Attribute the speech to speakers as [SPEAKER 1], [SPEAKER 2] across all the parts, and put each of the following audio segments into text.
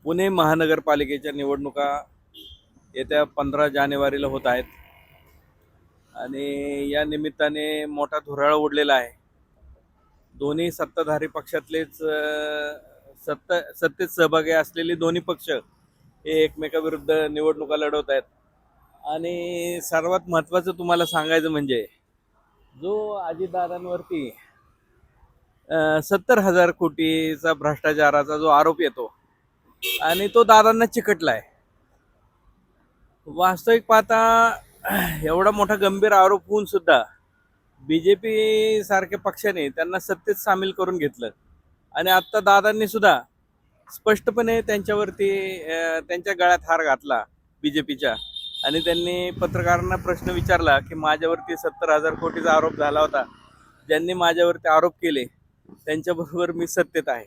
[SPEAKER 1] पुणे महानगरपालिकेच्या निवडणुका येत्या 15 जानेवारीला होत आहेत आणि या निमित्ताने मोठा धुराळ उडलेला आहे. दोन्ही सत्ताधारी पक्षातलेच सत्तेत सहभागी असलेले दोन्ही पक्ष हे एकमेकाविरुद्ध निवडणुका लढवत आहेत. आणि सर्वात महत्त्वाचं तुम्हाला सांगायचं म्हणजे जो अजितदादांवरती 70,000 कोटीचा भ्रष्टाचाराचा जो आरोप येतो आणि तो दादांना चिकटलाय. वास्तविक पाहता एवढा मोठा गंभीर आरोप होऊन सुद्धा बीजेपी सारख्या पक्षाने त्यांना सत्तेत सामील करून घेतलं आणि आता दादांनी सुद्धा स्पष्टपणे त्यांच्यावरती त्यांच्या गळ्यात हार घातला बीजेपीच्या. आणि त्यांनी पत्रकारांना प्रश्न विचारला की माझ्यावरती 70,000 कोटीचा आरोप झाला होता, ज्यांनी माझ्यावरती आरोप केले त्यांच्याबरोबर मी सत्तेत आहे.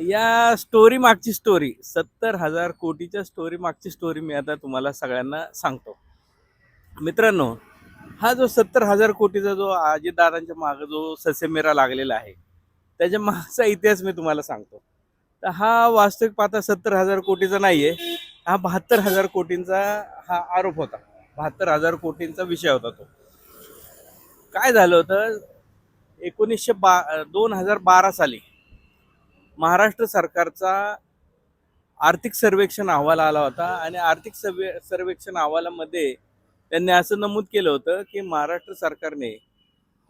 [SPEAKER 1] या स्टोरी मागची स्टोरी 70,000 कोटीच्या स्टोरी मागची स्टोरी मी आता तुम्हाला सगळ्यांना सांगतो. मित्रांनो, हा जो 70,000 कोटीचा जो अजितदादांच्या मागे जो ससेमिरा लागलेला आहे त्याच्या मागचा इतिहास मी तुम्हाला सांगतो. तर हा वास्तविक पाहता 70,000 कोटीचा नाहीये, हा 72,000 कोटींचा हा आरोप होता. 72,000 कोटींचा विषय होता. तो काय झालं होतं 2012 साली महाराष्ट्र सरकारचा आर्थिक सर्वेक्षण अहवाल आला होता आणि आर्थिक सर्वेक्षण अहवालामध्ये त्यांनी असं नमूद केलं होतं की महाराष्ट्र सरकारने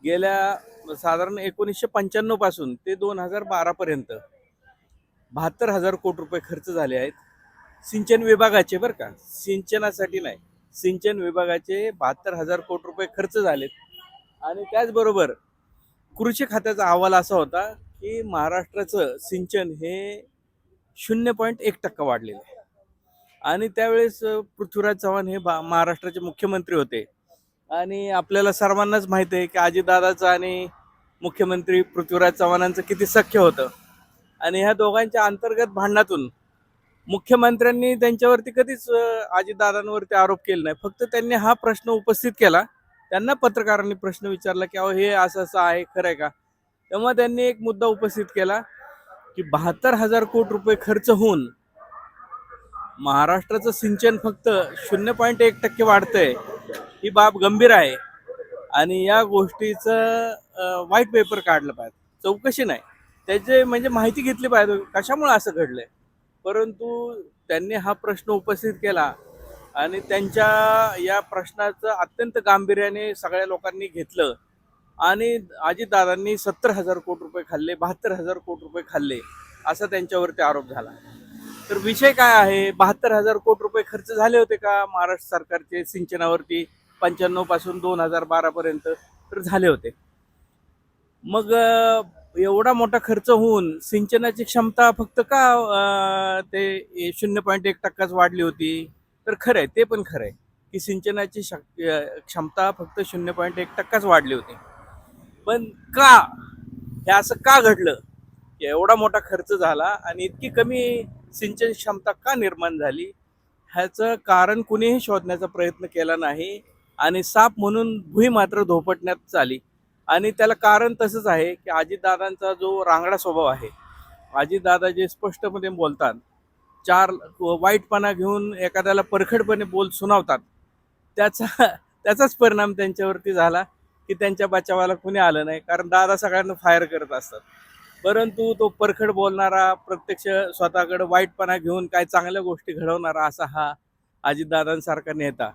[SPEAKER 1] गेल्या साधारण 1995 पासून ते 2012 पर्यंत 72,000 कोटी रुपये खर्च झाले आहेत सिंचन विभागाचे, बरं का, सिंचनासाठी नाही, सिंचन विभागाचे 72,000 कोटी रुपये खर्च झालेत. आणि त्याचबरोबर कृषी खात्याचा अहवाल असा होता की महाराष्ट्राचं सिंचन हे 0.1% वाढलेलं आहे. आणि त्यावेळेस पृथ्वीराज चव्हाण हे महाराष्ट्राचे मुख्यमंत्री होते. आणि आपल्याला सर्वांनाच माहिती आहे की अजितदादाचं आणि मुख्यमंत्री पृथ्वीराज चव्हाणांचं किती सख्य होतं. आणि ह्या दोघांच्या अंतर्गत भांडणातून मुख्यमंत्र्यांनी त्यांच्यावरती कधीच अजितदादांवरती आरोप केले नाही. फक्त त्यांनी हा प्रश्न उपस्थित केला, त्यांना पत्रकारांनी प्रश्न विचारला की अहो हे असं असं आहे, खरं आहे का. तेव्हा त्यांनी एक मुद्दा उपस्थित केला की 72,000 कोटी रुपये खर्च होऊन महाराष्ट्राचं सिंचन फक्त 0.1% वाढतंय, ही बाब गंभीर आहे आणि या गोष्टीचं व्हाईट पेपर काढलं पाहिजे, चौकशी नाही, त्याचे म्हणजे माहिती घेतली पाहिजे कशामुळे असं घडलंय. परंतु त्यांनी हा प्रश्न उपस्थित केला आणि त्यांच्या या प्रश्नाचं अत्यंत गांभीर्याने सगळ्या लोकांनी घेतलं आणि अजितदादांनी 70,000 कोटी रुपये खाल्ले, 72,000 कोटी रुपये खाल्ले असा त्यांच्यावरती आरोप झाला. तर विषय काय आहे, 72,000 कोटी रुपये खर्च झाले होते का महाराष्ट्र सरकारचे सिंचनावरती 95 पासून 2012 पर्यंत? तर झाले होते. मग एवढा मोठा खर्च होऊन सिंचनाची क्षमता फक्त का ते 0.1%च वाढली होती? तर खरं आहे, ते पण खरं आहे की सिंचनाची क्षमता फक्त 0.1%च वाढली होती. पण का हे असं का घडलं की एवढा मोठा खर्च झाला आणि इतकी कमी सिंचन क्षमता का निर्माण झाली? ह्याचं कारण कुणीही शोधण्याचा प्रयत्न केला नाही आणि साप म्हणून भुई मात्र धोपटण्यात आली. आणि त्याला कारण तसंच आहे की अजितदादांचा जो रांगडा स्वभाव आहे, अजितदादा जे स्पष्टपणे बोलतात, चार वाईटपणा घेऊन एखाद्याला परखडपणे बोल सुनावतात, त्याचाच परिणाम त्यांच्यावरती झाला की त्यांच्या बचावाला कुणी आलं नाही. कारण दादा सगळ्यांना फायर करत असतात, परंतु तो परखड बोलणारा, प्रत्यक्ष स्वतःकडे वाईटपणा घेऊन काय चांगल्या गोष्टी घडवणारा असा हा अजितदादांसारखा नेता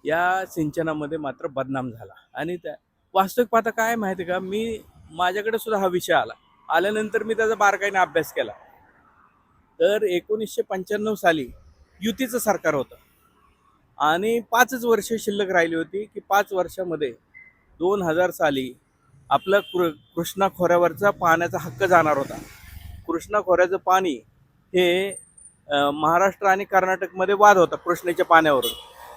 [SPEAKER 1] या सिंचनामध्ये मात्र बदनाम झाला. आणि त्या वास्तविक पाहता काय माहिती का, माझ्याकडे सुद्धा हा विषय आल्यानंतर मी त्याचा बारकाईने अभ्यास केला. तर 1995 साली युतीचं सरकार होतं आणि 5च वर्ष शिल्लक राहिली होती की 5 वर्षामध्ये 2000 साली आपलं कृष्णा खोऱ्यावरचा पाण्याचा हक्क जाणार होता. कृष्णा खोऱ्याचं पाणी हे महाराष्ट्र आणि कर्नाटकमध्ये वाद होता कृष्णेच्या पाण्यावरून.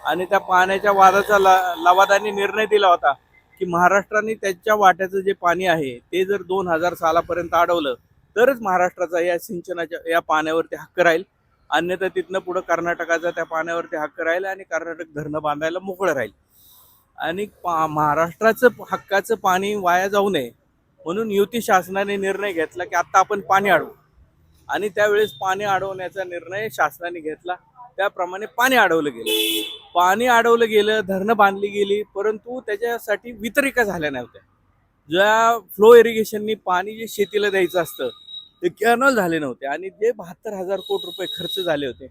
[SPEAKER 1] आणि त्या पाण्याच्या वादाचा लवादाने निर्णय दिला होता की महाराष्ट्राने त्याच्या वाट्याचं जे पाणी आहे ते जर 2000 सालापर्यंत अडवलं तरच महाराष्ट्राचा या सिंचनाच्या या पाण्यावरती हक्क राहील, अन्यथा तिथनं पुढं कर्नाटकाचा त्या पाण्यावरती हक्क राहील आणि कर्नाटक धरणं बांधायला मोकळं राहील. आणि महाराष्ट्राचं हक्काचं पाणी वाया जाऊ नये म्हणून युती शासनाने निर्णय घेतला की आता आपण पाणी अडवू. आणि त्यावेळेस पाणी अडवण्याचा निर्णय शासनाने घेतला. त्याप्रमाणे पाणी अडवलं गेलं. पाणी अडवलं गेलं, धरणं बांधली गेली, परंतु त्याच्यासाठी वितरिका झाल्या नव्हत्या. ज्या फ्लो इरिगेशननी पाणी जे शेतीला द्यायचं असतं ते कॅनल झाले नव्हते. आणि जे 72,000 कोटी रुपये खर्च झाले होते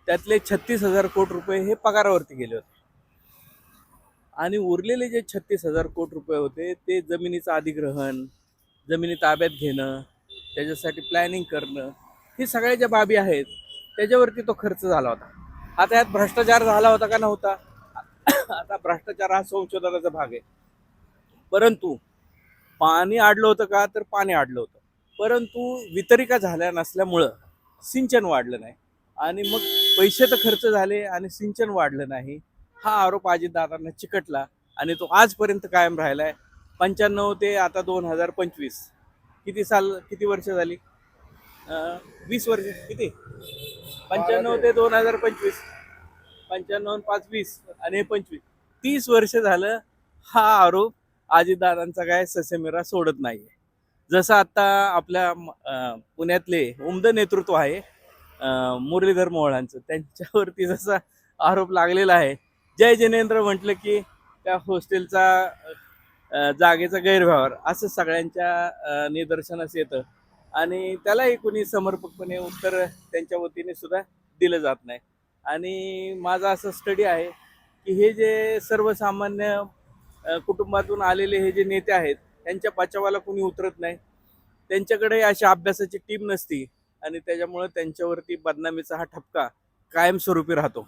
[SPEAKER 1] त्यातले 36,000 कोटी रुपये हे पगारावरती गेले होते. आणि उरलेले जे 36,000 कोटी रुपये होते ते जमिनीचं अधिग्रहण, जमिनी ताब्यात घेणं, त्याच्यासाठी प्लॅनिंग करणं, ही सगळ्या ज्या बाबी आहेत त्याच्यावरती तो खर्च झाला होता. आता यात भ्रष्टाचार झाला होता का नव्हता? आता भ्रष्टाचार हा संशोधनाचा भाग आहे. परंतु पाणी अडलं होतं का? तर पाणी अडलं होतं. परंतु वितरिका झाल्या नसल्यामुळं सिंचन वाढलं नाही. आणि मग पैसे तर खर्च झाले आणि सिंचन वाढलं नाही. हा आरोप अजितदादांना चिकटला आणि तो आजपर्यंत कायम राहिलाय. 95 ते आता 2025 किती वर्ष झाली? 20 वर्ष. किती? 95 ते 2025, 95 आणि 5 20 आणि 25, 30 वर्ष झालं हा आरोप अजितदादांचा काय ससेमिरा सोडत नाहीये. जसं आता आपल्या पुण्यातले उमद नेतृत्व आहे मुरलीधर मोहोळांचं, त्यांच्यावरती जसा आरोप लागलेला आहे. जय जिनेंद्र म्हटलं की त्या हॉस्टेलचा जागेचा गैरव्यवहार असं सगळ्यांच्या निदर्शनास येतं. आणि त्यालाही कुणी समर्पकपणे उत्तर त्यांच्या वतीने सुद्धा दिलं जात नाही. आणि माझा असं स्टडी आहे की हे जे सर्वसामान्य कुटुंबातून आलेले हे जे नेते आहेत त्यांच्या बचावाला कुणी उतरत नाही. त्यांच्याकडे अशा अभ्यासाची टीम नसती आणि त्याच्यामुळे त्यांच्यावरती बदनामीचा हा ठपका कायमस्वरूपी राहतो.